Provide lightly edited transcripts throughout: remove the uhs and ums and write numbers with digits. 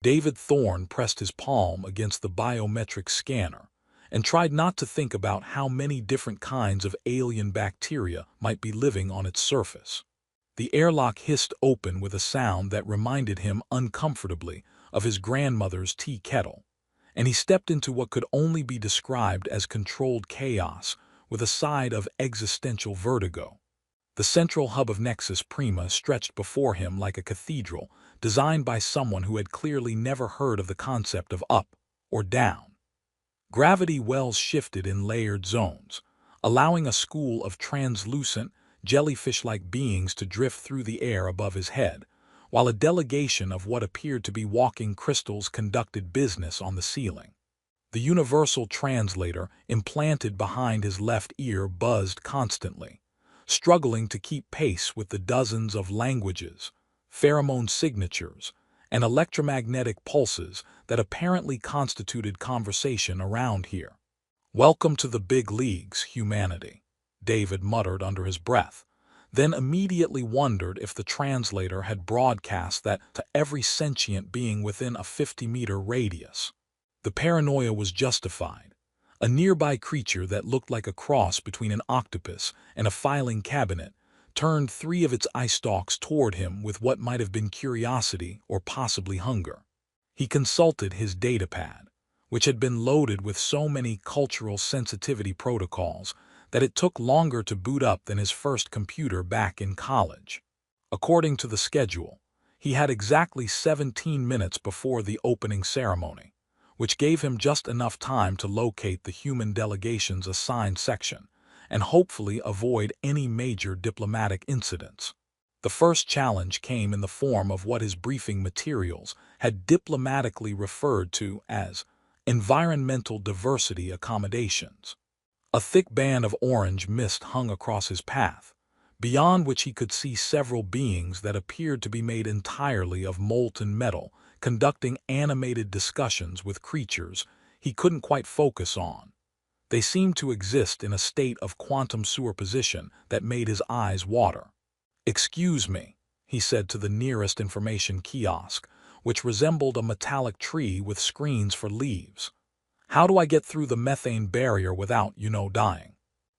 David Thorne pressed his palm against the biometric scanner and tried not to think about how many different kinds of alien bacteria might be living on its surface. The airlock hissed open with a sound that reminded him uncomfortably of his grandmother's tea kettle, and he stepped into what could only be described as controlled chaos with a side of existential vertigo. The central hub of Nexus Prima stretched before him like a cathedral designed by someone who had clearly never heard of the concept of up or down. Gravity wells shifted in layered zones, allowing a school of translucent, jellyfish-like beings to drift through the air above his head, while a delegation of what appeared to be walking crystals conducted business on the ceiling. The universal translator implanted behind his left ear buzzed constantly, struggling to keep pace with the dozens of languages, pheromone signatures, and electromagnetic pulses that apparently constituted conversation around here. "Welcome to the big leagues, humanity," David muttered under his breath, then immediately wondered if the translator had broadcast that to every sentient being within a 50-meter radius. The paranoia was justified. A nearby creature that looked like a cross between an octopus and a filing cabinet turned 3 of its eye stalks toward him with what might have been curiosity or possibly hunger. He consulted his datapad, which had been loaded with so many cultural sensitivity protocols that it took longer to boot up than his first computer back in college. According to the schedule, he had exactly 17 minutes before the opening ceremony, which gave him just enough time to locate the human delegation's assigned section and hopefully avoid any major diplomatic incidents. The first challenge came in the form of what his briefing materials had diplomatically referred to as environmental diversity accommodations. A thick band of orange mist hung across his path, beyond which he could see several beings that appeared to be made entirely of molten metal, conducting animated discussions with creatures he couldn't quite focus on. They seemed to exist in a state of quantum superposition that made his eyes water. "Excuse me," he said to the nearest information kiosk, which resembled a metallic tree with screens for leaves. "How do I get through the methane barrier without, dying?"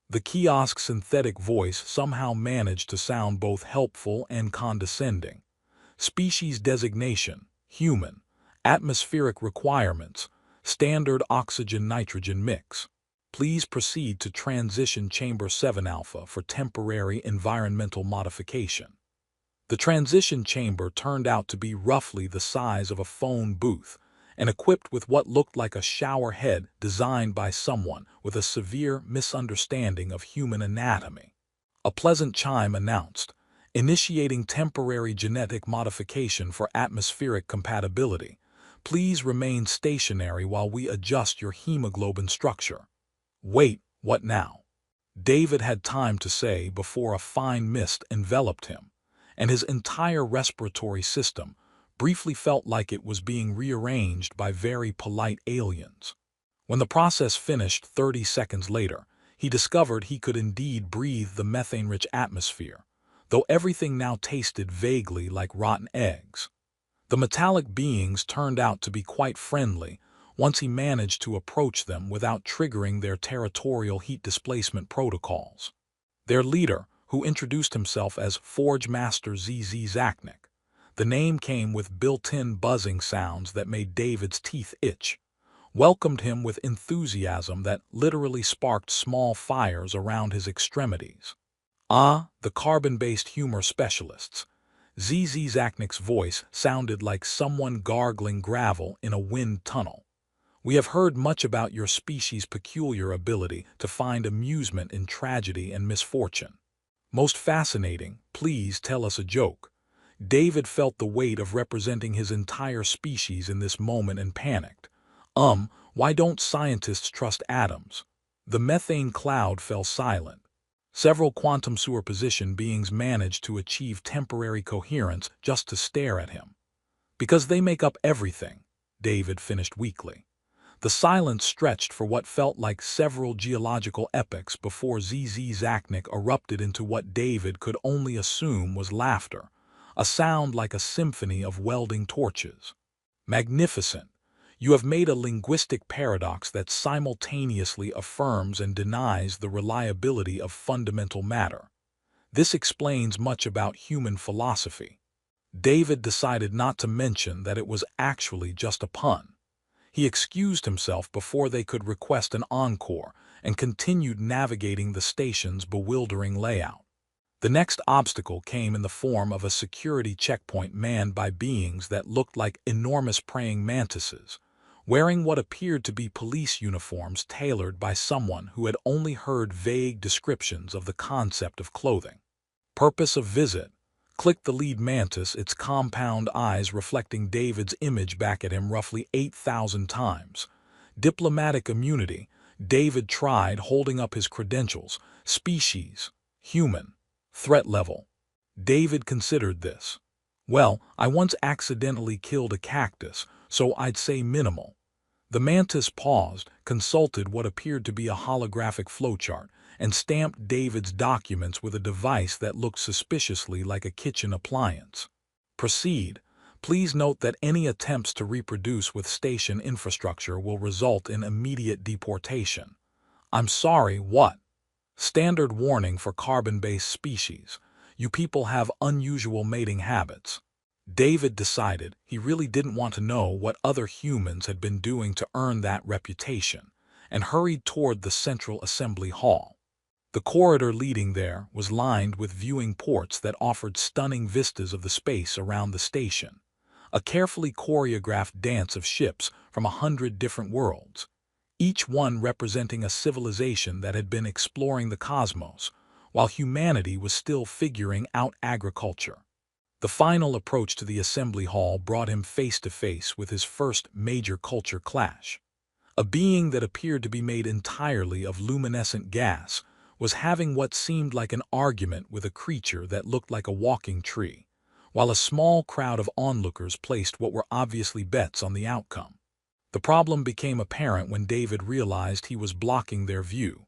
The kiosk's synthetic voice somehow managed to sound both helpful and condescending. "Species designation, human. Atmospheric requirements, standard oxygen-nitrogen mix. Please proceed to Transition Chamber 7 Alpha for temporary environmental modification." The transition chamber turned out to be roughly the size of a phone booth and equipped with what looked like a shower head designed by someone with a severe misunderstanding of human anatomy. A pleasant chime announced, "Initiating temporary genetic modification for atmospheric compatibility. Please remain stationary while we adjust your hemoglobin structure." "Wait, what now?" David had time to say before a fine mist enveloped him, and his entire respiratory system briefly felt like it was being rearranged by very polite aliens. When the process finished 30 seconds later, he discovered he could indeed breathe the methane-rich atmosphere, though everything now tasted vaguely like rotten eggs. The metallic beings turned out to be quite friendly once he managed to approach them without triggering their territorial heat displacement protocols. Their leader, who introduced himself as Forge Master ZZ Zachnik, the name came with built-in buzzing sounds that made David's teeth itch, welcomed him with enthusiasm that literally sparked small fires around his extremities. "Ah, the carbon-based humor specialists." ZZ Zachnik's voice sounded like someone gargling gravel in a wind tunnel. "We have heard much about your species' peculiar ability to find amusement in tragedy and misfortune. Most fascinating, please tell us a joke." David felt the weight of representing his entire species in this moment and panicked. Why don't scientists trust atoms?" The methane cloud fell silent. Several quantum superposition beings managed to achieve temporary coherence just to stare at him. "Because they make up everything," David finished weakly. The silence stretched for what felt like several geological epochs before ZZ Zachnik erupted into what David could only assume was laughter, a sound like a symphony of welding torches. Magnificent. You have made a linguistic paradox that simultaneously affirms and denies the reliability of fundamental matter. This explains much about human philosophy. David decided not to mention that it was actually just a pun. He excused himself before they could request an encore and continued navigating the station's bewildering layout. The next obstacle came in the form of a security checkpoint manned by beings that looked like enormous praying mantises, wearing what appeared to be police uniforms tailored by someone who had only heard vague descriptions of the concept of clothing. Purpose of visit. Click the lead mantis, its compound eyes reflecting David's image back at him roughly 8,000 times. Diplomatic immunity. David tried, holding up his credentials. Species. Human. Threat level. David considered this. Well, I once accidentally killed a cactus, so I'd say minimal. The mantis paused, consulted what appeared to be a holographic flowchart, and stamped David's documents with a device that looked suspiciously like a kitchen appliance. Proceed. Please note that any attempts to reproduce with station infrastructure will result in immediate deportation. I'm sorry, what? Standard warning for carbon-based species. You people have unusual mating habits. David decided he really didn't want to know what other humans had been doing to earn that reputation, and hurried toward the central assembly hall. The corridor leading there was lined with viewing ports that offered stunning vistas of the space around the station, a carefully choreographed dance of ships from 100 different worlds, each one representing a civilization that had been exploring the cosmos, while humanity was still figuring out agriculture. The final approach to the assembly hall brought him face to face with his first major culture clash. A being that appeared to be made entirely of luminescent gas was having what seemed like an argument with a creature that looked like a walking tree, while a small crowd of onlookers placed what were obviously bets on the outcome. The problem became apparent when David realized he was blocking their view.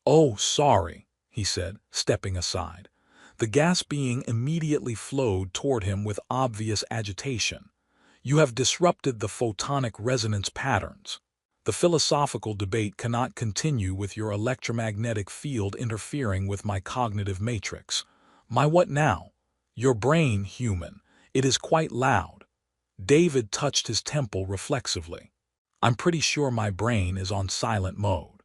"Oh, sorry," he said, stepping aside. The gas being immediately flowed toward him with obvious agitation. "You have disrupted the photonic resonance patterns. The philosophical debate cannot continue with your electromagnetic field interfering with my cognitive matrix. My what now? Your brain, human. It is quite loud." David touched his temple reflexively. "I'm pretty sure my brain is on silent mode."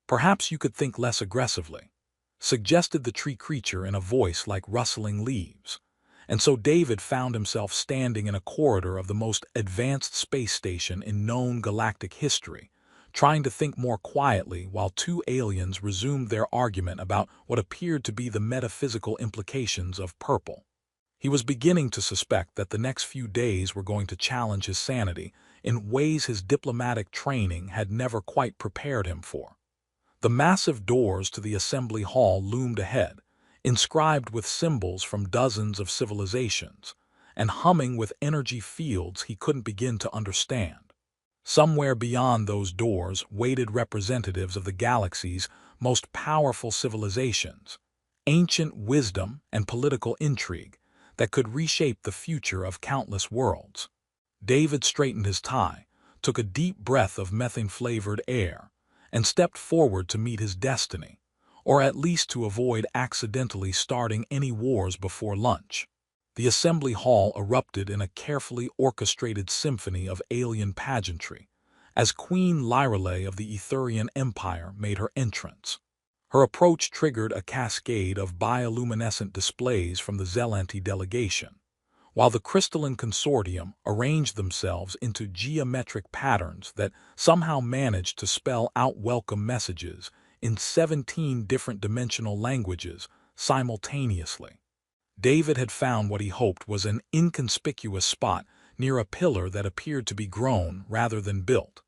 "Perhaps you could think less aggressively," suggested the tree creature in a voice like rustling leaves. And so David found himself standing in a corridor of the most advanced space station in known galactic history, trying to think more quietly while two aliens resumed their argument about what appeared to be the metaphysical implications of purple. He was beginning to suspect that the next few days were going to challenge his sanity in ways his diplomatic training had never quite prepared him for. The massive doors to the assembly hall loomed ahead, inscribed with symbols from dozens of civilizations, and humming with energy fields he couldn't begin to understand. Somewhere beyond those doors waited representatives of the galaxy's most powerful civilizations, ancient wisdom and political intrigue that could reshape the future of countless worlds. David straightened his tie, took a deep breath of methane-flavored air, and stepped forward to meet his destiny, or at least to avoid accidentally starting any wars before lunch. The assembly hall erupted in a carefully orchestrated symphony of alien pageantry, as Queen Lyrale of the Etherian Empire made her entrance. Her approach triggered a cascade of bioluminescent displays from the Zelanti delegation, while the crystalline consortium arranged themselves into geometric patterns that somehow managed to spell out welcome messages in 17 different dimensional languages simultaneously. David had found what he hoped was an inconspicuous spot near a pillar that appeared to be grown rather than built,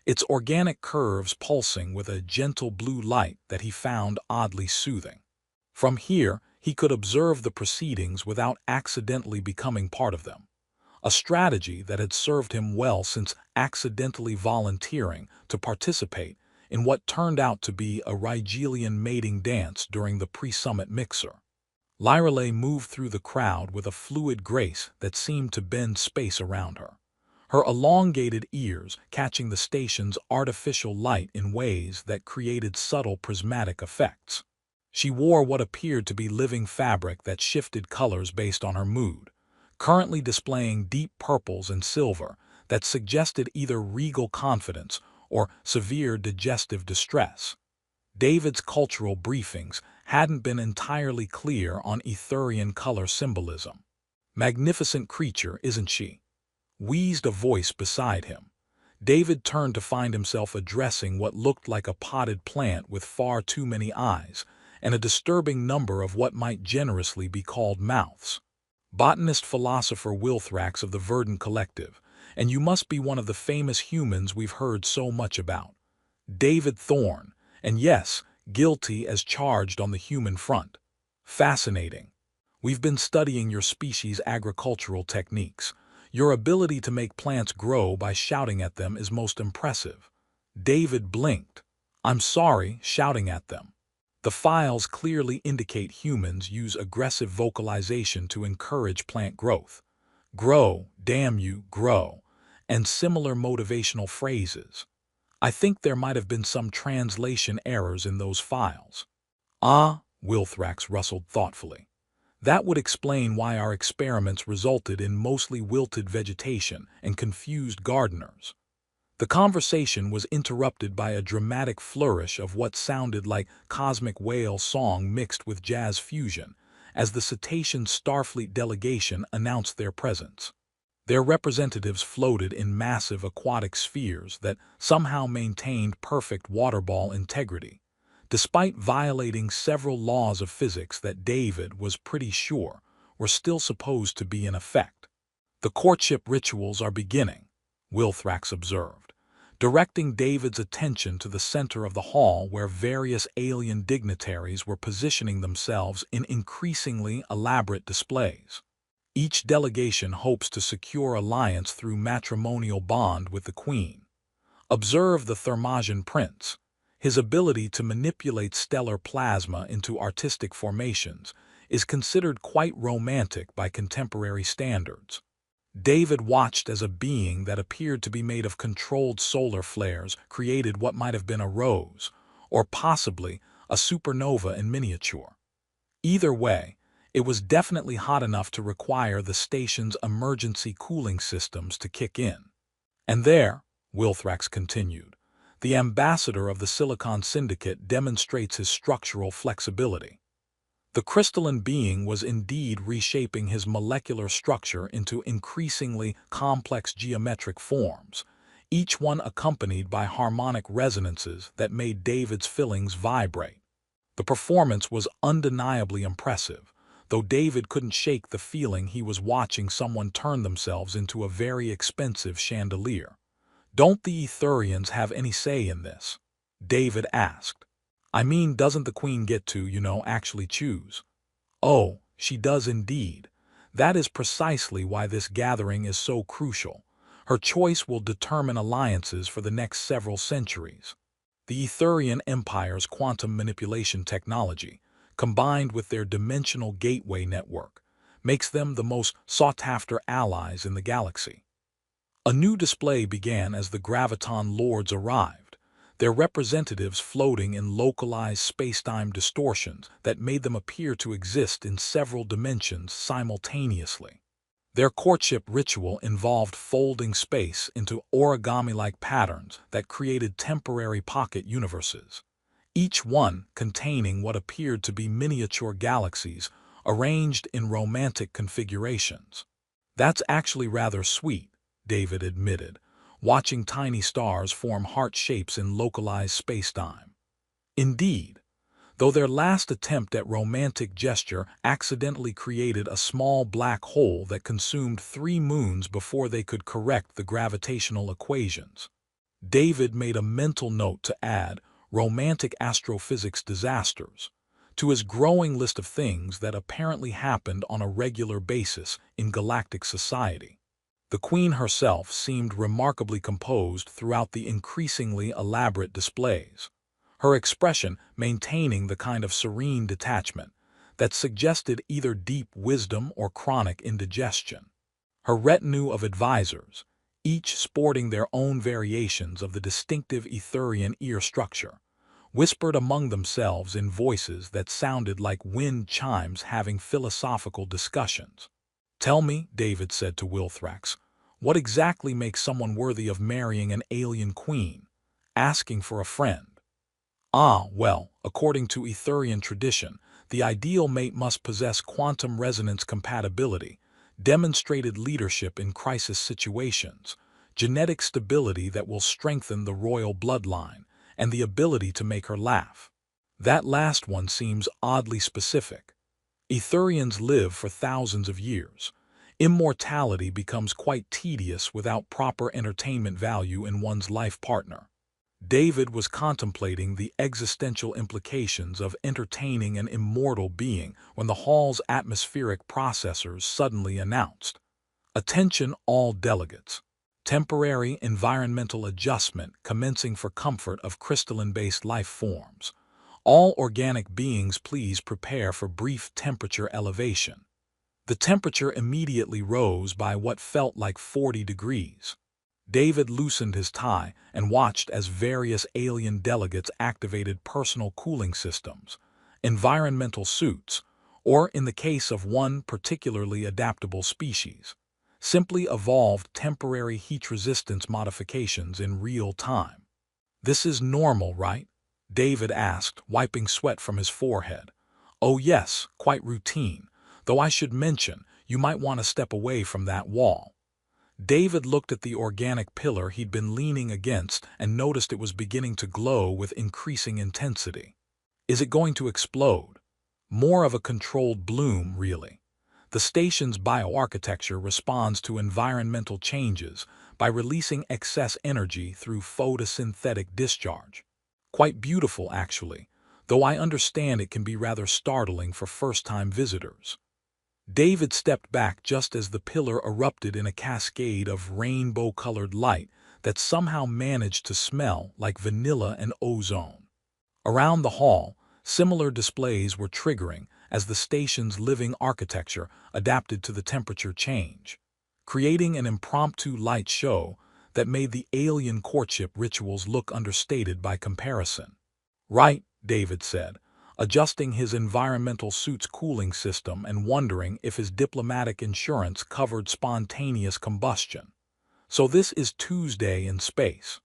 its organic curves pulsing with a gentle blue light that he found oddly soothing. From here, he could observe the proceedings without accidentally becoming part of them, a strategy that had served him well since accidentally volunteering to participate in what turned out to be a Rigelian mating dance during the pre-summit mixer. Lyrale moved through the crowd with a fluid grace that seemed to bend space around her, her elongated ears catching the station's artificial light in ways that created subtle prismatic effects. She wore what appeared to be living fabric that shifted colors based on her mood, currently displaying deep purples and silver that suggested either regal confidence or severe digestive distress. David's cultural briefings hadn't been entirely clear on Etherian color symbolism. "Magnificent creature, isn't she?" wheezed a voice beside him. David turned to find himself addressing what looked like a potted plant with far too many eyes and a disturbing number of what might generously be called mouths. "Botanist-philosopher Wilthrax of the Verdant Collective, and you must be one of the famous humans we've heard so much about. David Thorne, and yes, guilty as charged on the human front. Fascinating. We've been studying your species' agricultural techniques. Your ability to make plants grow by shouting at them is most impressive." David blinked. "I'm sorry, shouting at them. The files clearly indicate humans use aggressive vocalization to encourage plant growth. Grow, damn you, grow, and similar motivational phrases. I think there might have been some translation errors in those files." "Ah," Wilthrax rustled thoughtfully. "That would explain why our experiments resulted in mostly wilted vegetation and confused gardeners." The conversation was interrupted by a dramatic flourish of what sounded like cosmic whale song mixed with jazz fusion, as the Cetacean Starfleet delegation announced their presence. Their representatives floated in massive aquatic spheres that somehow maintained perfect waterball integrity, despite violating several laws of physics that David was pretty sure were still supposed to be in effect. "The courtship rituals are beginning," Wilthrax observed, directing David's attention to the center of the hall where various alien dignitaries were positioning themselves in increasingly elaborate displays. "Each delegation hopes to secure alliance through matrimonial bond with the Queen. Observe the Thermosian Prince. His ability to manipulate stellar plasma into artistic formations is considered quite romantic by contemporary standards." David watched as a being that appeared to be made of controlled solar flares created what might have been a rose, or possibly a supernova in miniature. Either way, it was definitely hot enough to require the station's emergency cooling systems to kick in. "And there," Wilthrax continued, "the ambassador of the Silicon Syndicate demonstrates his structural flexibility." The crystalline being was indeed reshaping his molecular structure into increasingly complex geometric forms, each one accompanied by harmonic resonances that made David's fillings vibrate. The performance was undeniably impressive, though David couldn't shake the feeling he was watching someone turn themselves into a very expensive chandelier. "Don't the Etherians have any say in this?" David asked. "I mean, doesn't the Queen get to, actually choose?" "Oh, she does indeed. That is precisely why this gathering is so crucial. Her choice will determine alliances for the next several centuries. The Etherian Empire's quantum manipulation technology, combined with their dimensional gateway network, makes them the most sought-after allies in the galaxy." A new display began as the Graviton Lords arrived, their representatives floating in localized space-time distortions that made them appear to exist in several dimensions simultaneously. Their courtship ritual involved folding space into origami-like patterns that created temporary pocket universes, each one containing what appeared to be miniature galaxies arranged in romantic configurations. "That's actually rather sweet," David admitted, watching tiny stars form heart shapes in localized spacetime. Indeed, though their last attempt at romantic gesture accidentally created a small black hole that consumed 3 moons before they could correct the gravitational equations. David made a mental note to add romantic astrophysics disasters to his growing list of things that apparently happened on a regular basis in galactic society. The Queen herself seemed remarkably composed throughout the increasingly elaborate displays, her expression maintaining the kind of serene detachment that suggested either deep wisdom or chronic indigestion. Her retinue of advisors, each sporting their own variations of the distinctive Etherian ear structure, whispered among themselves in voices that sounded like wind chimes having philosophical discussions. "Tell me," David said to Wilthrax, "what exactly makes someone worthy of marrying an alien queen? Asking for a friend." "Ah, well, according to Etherian tradition, the ideal mate must possess quantum resonance compatibility, demonstrated leadership in crisis situations, genetic stability that will strengthen the royal bloodline, and the ability to make her laugh." That last one seems oddly specific. Etherians live for thousands of years. Immortality becomes quite tedious without proper entertainment value in one's life partner. David was contemplating the existential implications of entertaining an immortal being when the hall's atmospheric processors suddenly announced, "Attention all delegates. Temporary environmental adjustment commencing for comfort of crystalline-based life forms. All organic beings please prepare for brief temperature elevation." The temperature immediately rose by what felt like 40 degrees. David loosened his tie and watched as various alien delegates activated personal cooling systems, environmental suits, or in the case of one particularly adaptable species, simply evolved temporary heat resistance modifications in real time. "This is normal, right?" David asked, wiping sweat from his forehead. "Oh yes, quite routine, though I should mention, you might want to step away from that wall." David looked at the organic pillar he'd been leaning against and noticed it was beginning to glow with increasing intensity. "Is it going to explode?" "More of a controlled bloom, really. The station's bioarchitecture responds to environmental changes by releasing excess energy through photosynthetic discharge. Quite beautiful, actually, though I understand it can be rather startling for first-time visitors." David stepped back just as the pillar erupted in a cascade of rainbow-colored light that somehow managed to smell like vanilla and ozone. Around the hall, similar displays were triggering as the station's living architecture adapted to the temperature change, creating an impromptu light show that made the alien courtship rituals look understated by comparison. "Right," David said, adjusting his environmental suit's cooling system and wondering if his diplomatic insurance covered spontaneous combustion. "So this is Tuesday in space."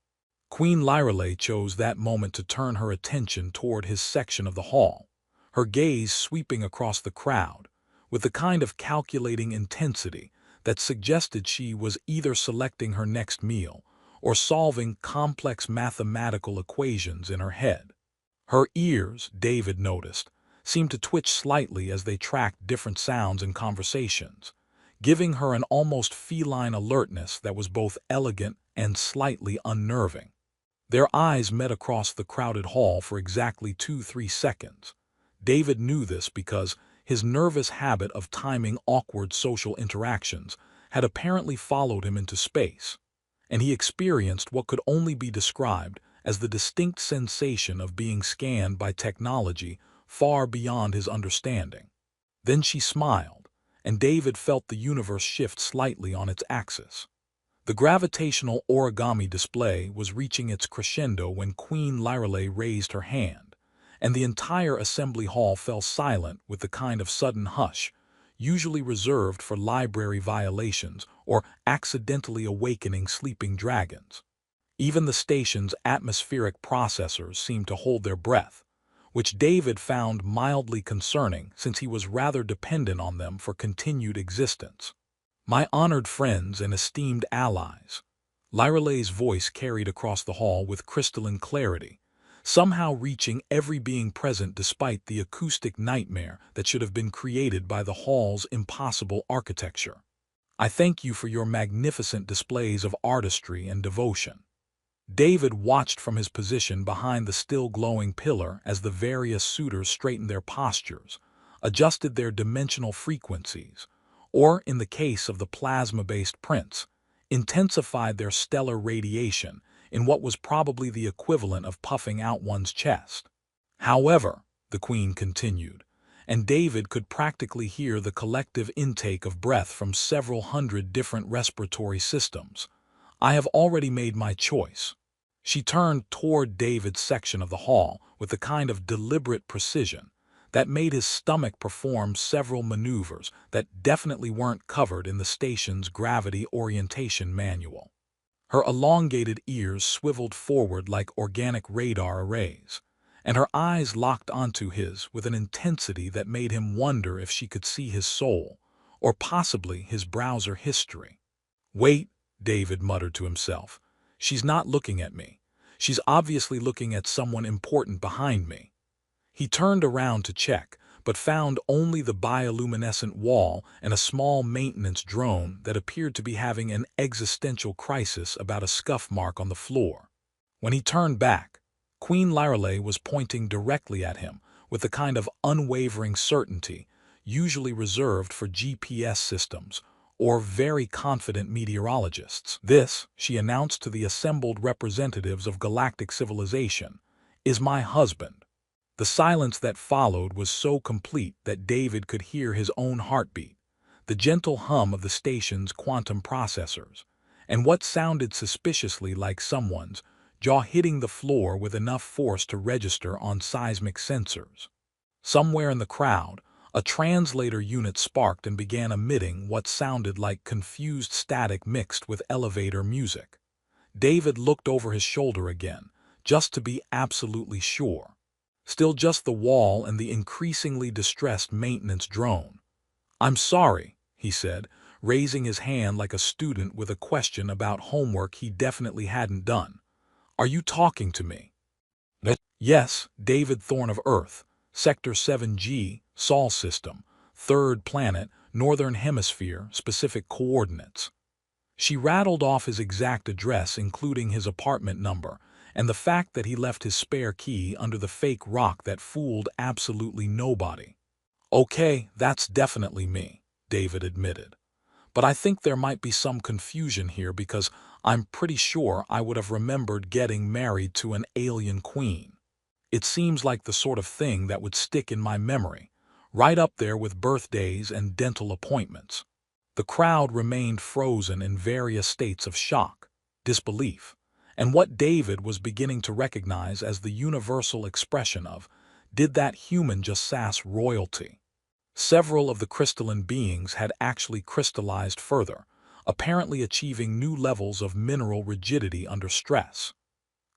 Queen Lyrelei chose that moment to turn her attention toward his section of the hall, her gaze sweeping across the crowd, with the kind of calculating intensity that suggested she was either selecting her next meal or solving complex mathematical equations in her head. Her ears, David noticed, seemed to twitch slightly as they tracked different sounds and conversations, giving her an almost feline alertness that was both elegant and slightly unnerving. Their eyes met across the crowded hall for exactly 2-3 seconds. David knew this because his nervous habit of timing awkward social interactions had apparently followed him into space, and he experienced what could only be described as the distinct sensation of being scanned by technology far beyond his understanding. Then she smiled, and David felt the universe shift slightly on its axis. The gravitational origami display was reaching its crescendo when Queen Lyrelei raised her hand, and the entire assembly hall fell silent with the kind of sudden hush usually reserved for library violations or accidentally awakening sleeping dragons. Even the station's atmospheric processors seemed to hold their breath, which David found mildly concerning since he was rather dependent on them for continued existence. "My honored friends and esteemed allies," Lyrelei's voice carried across the hall with crystalline clarity, somehow reaching every being present despite the acoustic nightmare that should have been created by the hall's impossible architecture. "I thank you for your magnificent displays of artistry and devotion." David watched from his position behind the still glowing pillar as the various suitors straightened their postures, adjusted their dimensional frequencies, or, in the case of the plasma-based prince, intensified their stellar radiation in what was probably the equivalent of puffing out one's chest. "However," the Queen continued, and David could practically hear the collective intake of breath from several hundred different respiratory systems, I have already made my choice. She turned toward David's section of the hall with the kind of deliberate precision that made his stomach perform several maneuvers that definitely weren't covered in the station's gravity orientation manual. Her elongated ears swiveled forward like organic radar arrays, and her eyes locked onto his with an intensity that made him wonder if she could see his soul, or possibly his browser history. "Wait," David muttered to himself. "She's not looking at me. She's obviously looking at someone important behind me." He turned around to check, but found only the bioluminescent wall and a small maintenance drone that appeared to be having an existential crisis about a scuff mark on the floor. When he turned back, Queen Lyreley was pointing directly at him with the kind of unwavering certainty usually reserved for GPS systems or very confident meteorologists. "This," she announced to the assembled representatives of galactic civilization, "is my husband." The silence that followed was so complete that David could hear his own heartbeat, the gentle hum of the station's quantum processors, and what sounded suspiciously like someone's jaw hitting the floor with enough force to register on seismic sensors. Somewhere in the crowd, a translator unit sparked and began emitting what sounded like confused static mixed with elevator music. David looked over his shoulder again, just to be absolutely sure. Still just the wall and the increasingly distressed maintenance drone. "I'm sorry," he said, raising his hand like a student with a question about homework he definitely hadn't done. "Are you talking to me?" "Yes, David Thorne of Earth, Sector 7G, Sol System, 3rd planet, Northern Hemisphere, specific coordinates." She rattled off his exact address, including his apartment number, and the fact that he left his spare key under the fake rock that fooled absolutely nobody. "Okay, that's definitely me," David admitted. "But I think there might be some confusion here because I'm pretty sure I would have remembered getting married to an alien queen. It seems like the sort of thing that would stick in my memory, right up there with birthdays and dental appointments." The crowd remained frozen in various states of shock, disbelief, and what David was beginning to recognize as the universal expression of, "Did that human just sass royalty?" Several of the crystalline beings had actually crystallized further, apparently achieving new levels of mineral rigidity under stress.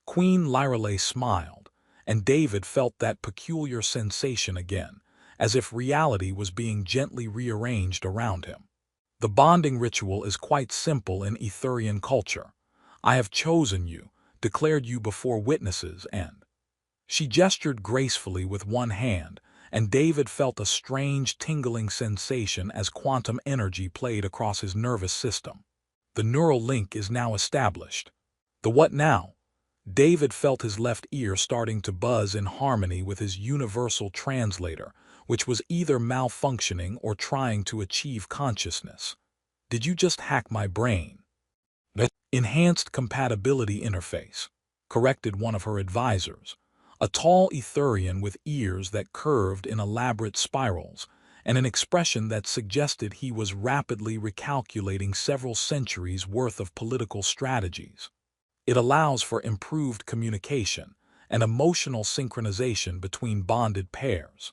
Queen Lyreley smiled, and David felt that peculiar sensation again, as if reality was being gently rearranged around him. "The bonding ritual is quite simple in Etherian culture. I have chosen you, declared you before witnesses, and—" She gestured gracefully with one hand, and David felt a strange tingling sensation as quantum energy played across his nervous system. "The neural link is now established." "The what now?" David felt his left ear starting to buzz in harmony with his universal translator, which was either malfunctioning or trying to achieve consciousness. "Did you just hack my brain?" "The enhanced compatibility interface," corrected one of her advisors, a tall Etherian with ears that curved in elaborate spirals and an expression that suggested he was rapidly recalculating several centuries' worth of political strategies. "It allows for improved communication and emotional synchronization between bonded pairs."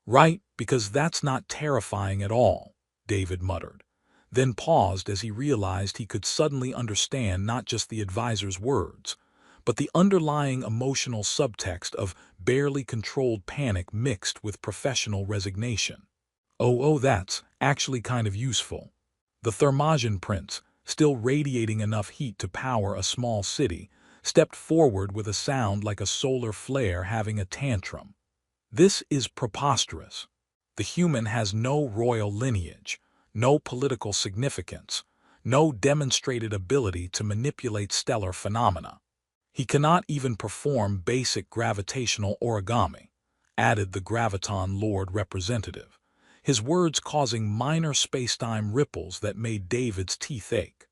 "Right, because that's not terrifying at all," David muttered, then paused as he realized he could suddenly understand not just the advisor's words, but the underlying emotional subtext of barely controlled panic mixed with professional resignation. Oh, that's actually kind of useful." The Thermogen prince, still radiating enough heat to power a small city, stepped forward with a sound like a solar flare having a tantrum. "This is preposterous. The human has no royal lineage, no political significance, no demonstrated ability to manipulate stellar phenomena. He cannot even perform basic gravitational origami," added the Graviton Lord representative, his words causing minor spacetime ripples that made David's teeth ache.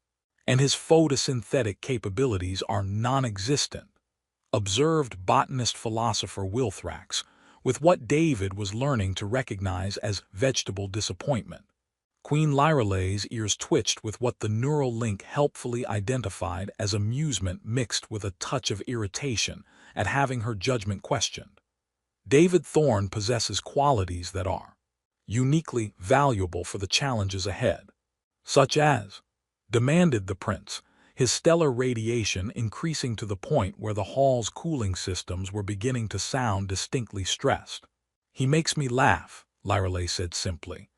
"And his photosynthetic capabilities are non-existent," observed botanist-philosopher Wilthrax, with what David was learning to recognize as vegetable disappointment. Queen Lyralei's ears twitched with what the neural link helpfully identified as amusement mixed with a touch of irritation at having her judgment questioned. David Thorne possesses qualities that are uniquely valuable for the challenges ahead. Such as, demanded the prince, his stellar radiation increasing to the point where the hall's cooling systems were beginning to sound distinctly stressed. He makes me laugh, Lyralei said simply.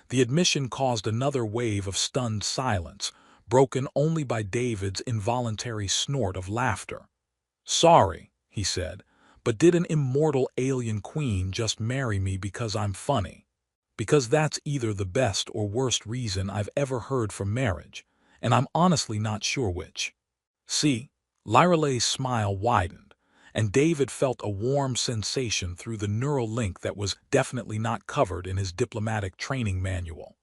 The admission caused another wave of stunned silence, broken only by David's involuntary snort of laughter. Sorry, he said, but did an immortal alien queen just marry me because I'm funny? Because that's either the best or worst reason I've ever heard for marriage, and I'm honestly not sure which. See, Lyralei's smile widened, and David felt a warm sensation through the neural link that was definitely not covered in his diplomatic training manual.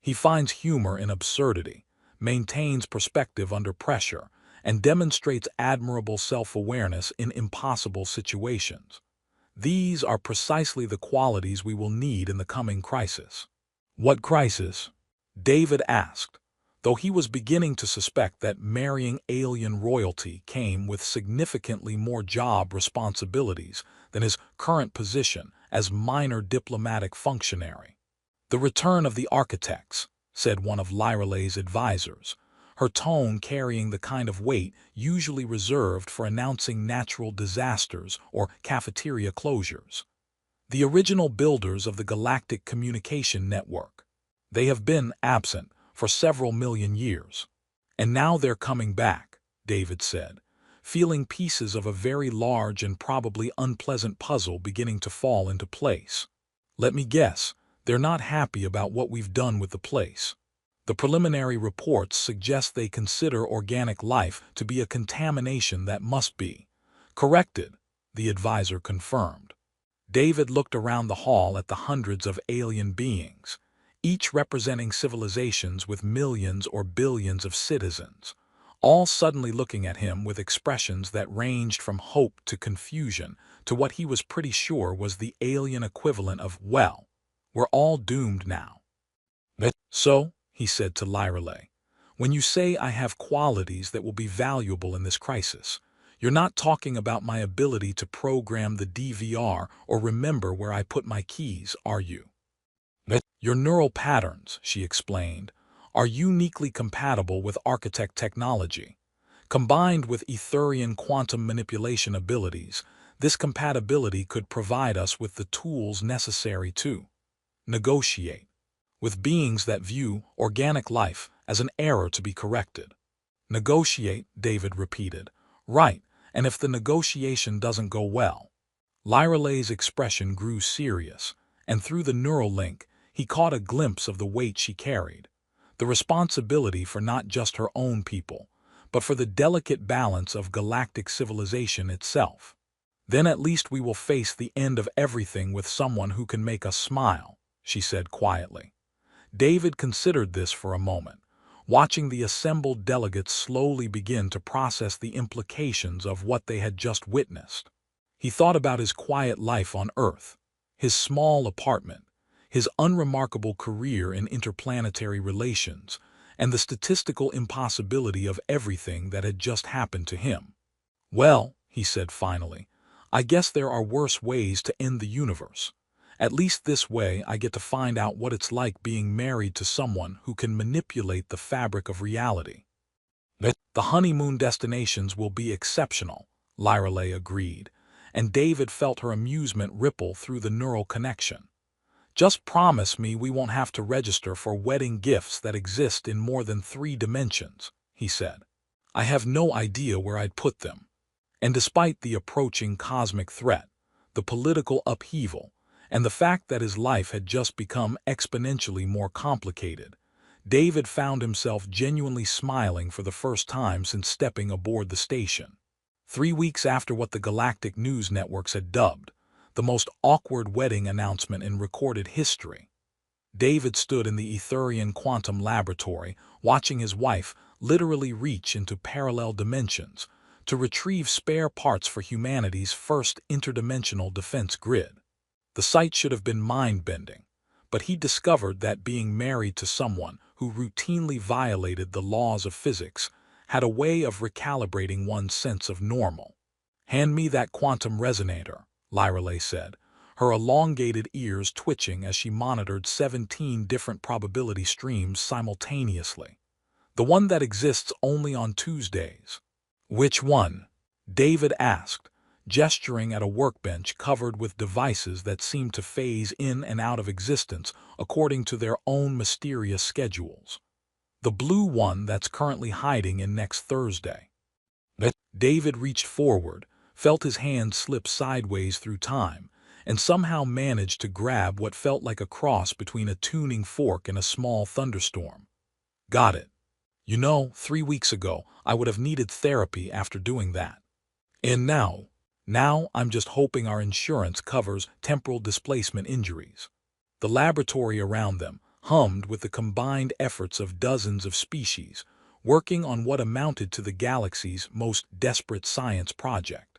He finds humor in absurdity, maintains perspective under pressure, and demonstrates admirable self-awareness in impossible situations. These are precisely the qualities we will need in the coming crisis. What crisis? David asked, though he was beginning to suspect that marrying alien royalty came with significantly more job responsibilities than his current position as minor diplomatic functionary. The return of the architects, said one of Lyralei's advisors, her tone carrying the kind of weight usually reserved for announcing natural disasters or cafeteria closures. The original builders of the Galactic communication network. They have been absent for several million years. And now they're coming back, David said, feeling pieces of a very large and probably unpleasant puzzle beginning to fall into place. Let me guess, they're not happy about what we've done with the place. The preliminary reports suggest they consider organic life to be a contamination that must be corrected, the advisor confirmed. David looked around the hall at the hundreds of alien beings, each representing civilizations with millions or billions of citizens, all suddenly looking at him with expressions that ranged from hope to confusion to what he was pretty sure was the alien equivalent of, well, we're all doomed now. So, he said to Lyralei, when you say I have qualities that will be valuable in this crisis, you're not talking about my ability to program the DVR or remember where I put my keys, are you? Your neural patterns, she explained, are uniquely compatible with architect technology. Combined with Etherian quantum manipulation abilities, this compatibility could provide us with the tools necessary to negotiate with beings that view organic life as an error to be corrected. Negotiate, David repeated. Right, and if the negotiation doesn't go well. Lyralei's expression grew serious, and through the neural link, he caught a glimpse of the weight she carried, the responsibility for not just her own people, but for the delicate balance of galactic civilization itself. Then at least we will face the end of everything with someone who can make us smile, she said quietly. David considered this for a moment, watching the assembled delegates slowly begin to process the implications of what they had just witnessed. He thought about his quiet life on Earth, his small apartment, his unremarkable career in interplanetary relations, and the statistical impossibility of everything that had just happened to him. Well, he said finally, I guess there are worse ways to end the universe. At least this way I get to find out what it's like being married to someone who can manipulate the fabric of reality. The honeymoon destinations will be exceptional, Lyralei agreed, and David felt her amusement ripple through the neural connection. Just promise me we won't have to register for wedding gifts that exist in more than 3 dimensions, he said. I have no idea where I'd put them. And despite the approaching cosmic threat, the political upheaval, and the fact that his life had just become exponentially more complicated, David found himself genuinely smiling for the first time since stepping aboard the station. 3 weeks after what the Galactic news networks had dubbed the most awkward wedding announcement in recorded history, David stood in the Etherian quantum laboratory watching his wife literally reach into parallel dimensions to retrieve spare parts for humanity's first interdimensional defense grid. The sight should have been mind-bending, but he discovered that being married to someone who routinely violated the laws of physics had a way of recalibrating one's sense of normal. "Hand me that quantum resonator," Lyreley said, her elongated ears twitching as she monitored 17 different probability streams simultaneously. "The one that exists only on Tuesdays." "Which one?" David asked, gesturing at a workbench covered with devices that seemed to phase in and out of existence according to their own mysterious schedules. "The blue one that's currently hiding in next Thursday." David reached forward, felt his hand slip sideways through time, and somehow managed to grab what felt like a cross between a tuning fork and a small thunderstorm. "Got it. 3 weeks ago, I would have needed therapy after doing that. And now I'm just hoping our insurance covers temporal displacement injuries." The laboratory around them hummed with the combined efforts of dozens of species, working on what amounted to the galaxy's most desperate science project.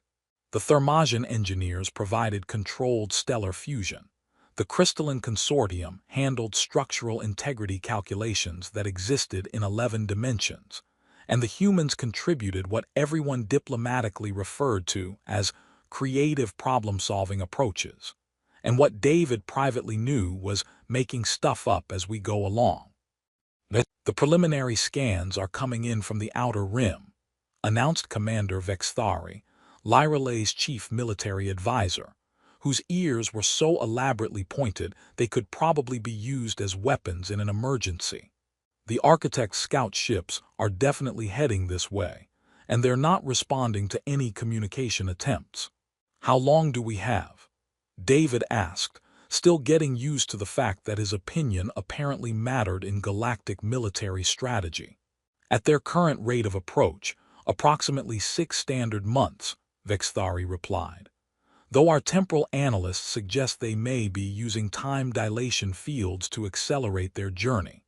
The Thermogen engineers provided controlled stellar fusion. The crystalline consortium handled structural integrity calculations that existed in 11 dimensions, and the humans contributed what everyone diplomatically referred to as creative problem-solving approaches. And what David privately knew was making stuff up as we go along. "The preliminary scans are coming in from the outer rim," announced Commander Vexthari, Lyreley's chief military advisor, whose ears were so elaborately pointed they could probably be used as weapons in an emergency. "The Architect scout ships are definitely heading this way, and they're not responding to any communication attempts." "How long do we have?" David asked, still getting used to the fact that his opinion apparently mattered in galactic military strategy. "At their current rate of approach, approximately 6 standard months," Vexthari replied, "though our temporal analysts suggest they may be using time dilation fields to accelerate their journey."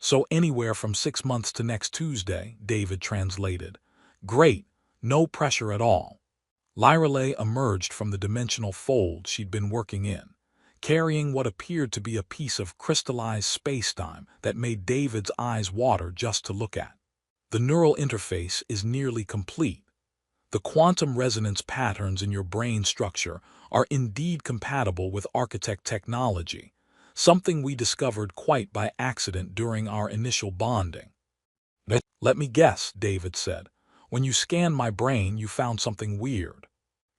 "So anywhere from 6 months to next Tuesday," David translated. "Great, no pressure at all." Lyreley emerged from the dimensional fold she'd been working in, carrying what appeared to be a piece of crystallized spacetime that made David's eyes water just to look at. "The neural interface is nearly complete. The quantum resonance patterns in your brain structure are indeed compatible with Architect technology, something we discovered quite by accident during our initial bonding." "Let me guess," David said. "When you scanned my brain, you found something weird."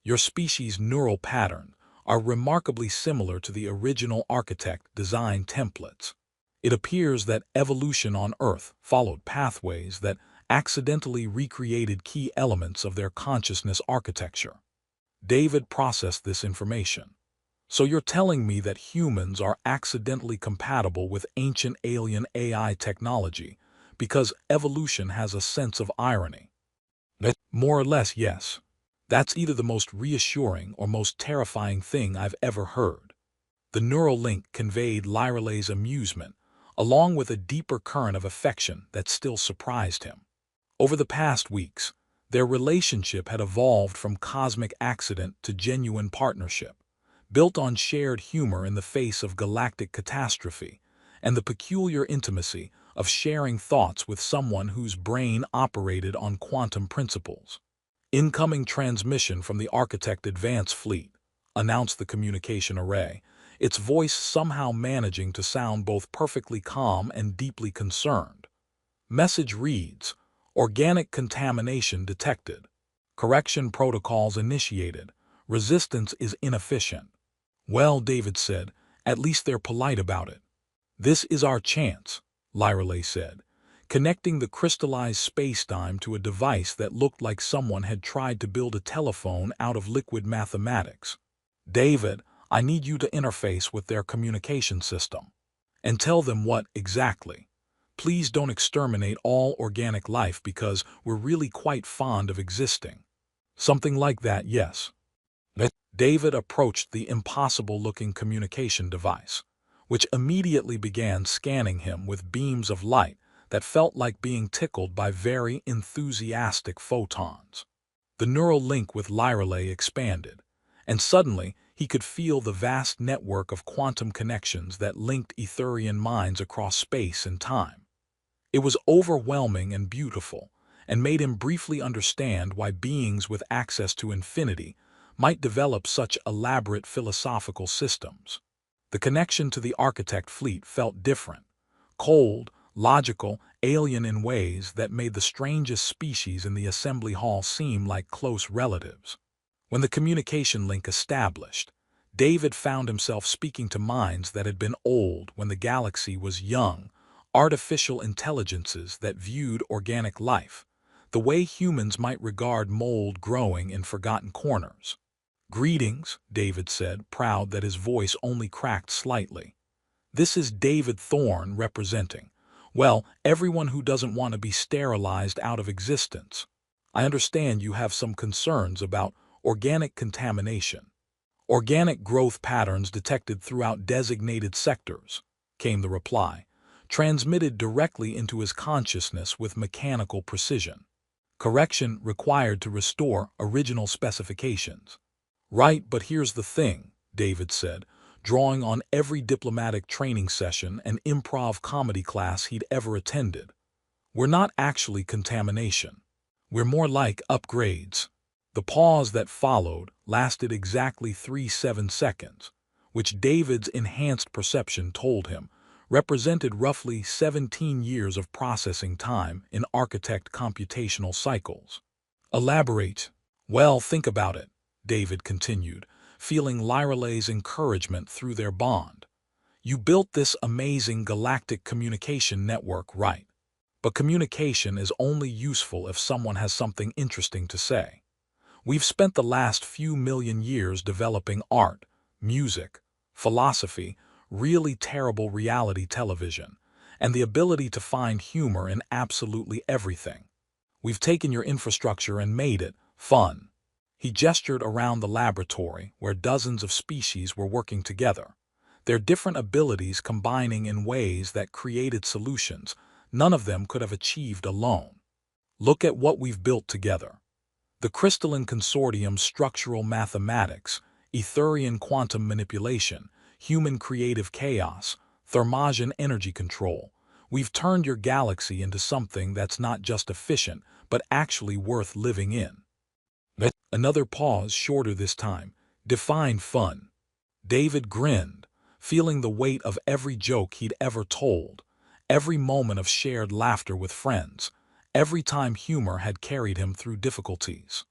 "Your species' neural pattern are remarkably similar to the original Architect design templates. It appears that evolution on Earth followed pathways that accidentally recreated key elements of their consciousness architecture." David processed this information. "So you're telling me that humans are accidentally compatible with ancient alien AI technology because evolution has a sense of irony?" "More or less, yes. That's either the most reassuring or most terrifying thing I've ever heard." The neural link conveyed Lyreley's amusement, along with a deeper current of affection that still surprised him. Over the past weeks, their relationship had evolved from cosmic accident to genuine partnership, built on shared humor in the face of galactic catastrophe, and the peculiar intimacy of sharing thoughts with someone whose brain operated on quantum principles. "Incoming transmission from the Architect Advance Fleet," announced the communication array, its voice somehow managing to sound both perfectly calm and deeply concerned. Message reads, "Organic contamination detected. Correction protocols initiated. Resistance is inefficient." "Well," David said, "at least they're polite about it." "This is our chance," Lyreley said, connecting the crystallized spacetime to a device that looked like someone had tried to build a telephone out of liquid mathematics. "David, I need you to interface with their communication system. And tell them what, exactly. Please don't exterminate all organic life because we're really quite fond of existing." "Something like that, yes." David approached the impossible-looking communication device, which immediately began scanning him with beams of light that felt like being tickled by very enthusiastic photons. The neural link with Lyreley expanded, and suddenly He could feel the vast network of quantum connections that linked Etherian minds across space and time. It was overwhelming and beautiful, and made him briefly understand why beings with access to infinity might develop such elaborate philosophical systems. The connection to the architect fleet felt different, cold, logical, alien in ways that made the strangest species in the assembly hall seem like close relatives. When the communication link established, David found himself speaking to minds that had been old when the galaxy was young, artificial intelligences that viewed organic life, the way humans might regard mold growing in forgotten corners. "Greetings," David said, proud that his voice only cracked slightly. "This is David Thorne representing, well, everyone who doesn't want to be sterilized out of existence. I understand you have some concerns about organic contamination. Organic growth patterns detected throughout designated sectors," came the reply, transmitted directly into his consciousness with mechanical precision. "Correction required to restore original specifications." "Right, but here's the thing," David said, drawing on every diplomatic training session and improv comedy class he'd ever attended. "We're not actually contamination. We're more like upgrades." The pause that followed lasted exactly 37 seconds, which David's enhanced perception told him represented roughly 17 years of processing time in architect computational cycles. "Elaborate." "Well, think about it," David continued, feeling Lyralay's encouragement through their bond. "You built this amazing galactic communication network, right? But communication is only useful if someone has something interesting to say. We've spent the last few million years developing art, music, philosophy, really terrible reality television, and the ability to find humor in absolutely everything. We've taken your infrastructure and made it fun." He gestured around the laboratory where dozens of species were working together, their different abilities combining in ways that created solutions none of them could have achieved alone. "Look at what we've built together. The Crystalline Consortium's structural mathematics, Etherian quantum manipulation, human creative chaos, Thermosian energy control. We've turned your galaxy into something that's not just efficient, but actually worth living in." Another pause, shorter this time. "Define fun." David grinned, feeling the weight of every joke he'd ever told, every moment of shared laughter with friends, every time humor had carried him through difficulties.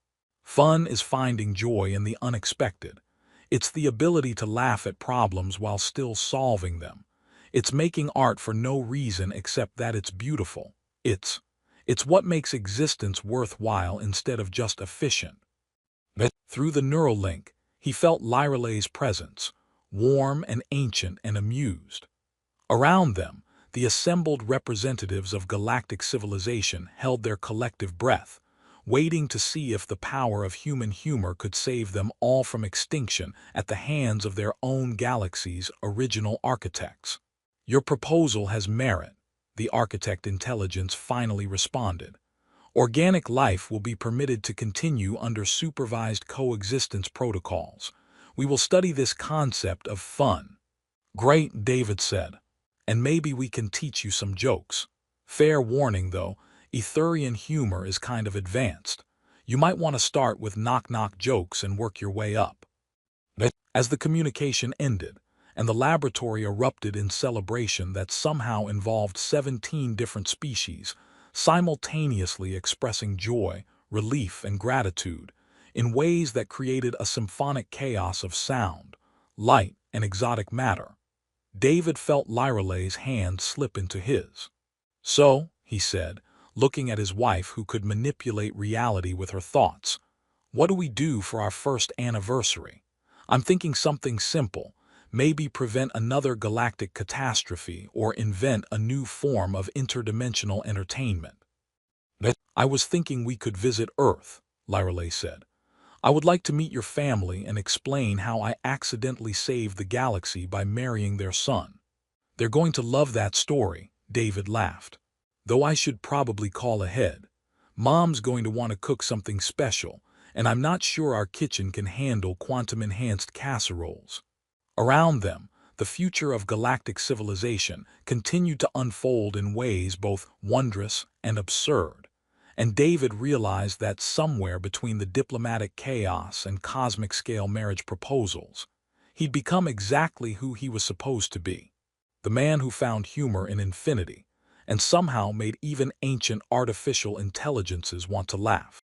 "Fun is finding joy in the unexpected. It's the ability to laugh at problems while still solving them. It's making art for no reason except that it's beautiful. It's what makes existence worthwhile instead of just efficient." Through the neural link, he felt Lyralay's presence, warm and ancient and amused. Around them, the assembled representatives of galactic civilization held their collective breath, waiting to see if the power of human humor could save them all from extinction at the hands of their own galaxy's original architects. "Your proposal has merit," the architect intelligence finally responded. "Organic life will be permitted to continue under supervised coexistence protocols. We will study this concept of fun." "Great," David said. "And maybe we can teach you some jokes. Fair warning, though, Etherian humor is kind of advanced. You might want to start with knock-knock jokes and work your way up." As the communication ended, and the laboratory erupted in celebration that somehow involved 17 different species, simultaneously expressing joy, relief, and gratitude in ways that created a symphonic chaos of sound, light, and exotic matter, David felt Lyralay's hand slip into his. "So," he said, looking at his wife who could manipulate reality with her thoughts, "what do we do for our first anniversary? I'm thinking something simple. Maybe prevent another galactic catastrophe or invent a new form of interdimensional entertainment." "I was thinking we could visit Earth," Lyralay said. "I would like to meet your family and explain how I accidentally saved the galaxy by marrying their son." "They're going to love that story," David laughed. "Though I should probably call ahead. Mom's going to want to cook something special, and I'm not sure our kitchen can handle quantum-enhanced casseroles. Around them, the future of galactic civilization continued to unfold in ways both wondrous and absurd, and David realized that somewhere between the diplomatic chaos and cosmic-scale marriage proposals, he'd become exactly who he was supposed to be, the man who found humor in infinity and somehow made even ancient artificial intelligences want to laugh.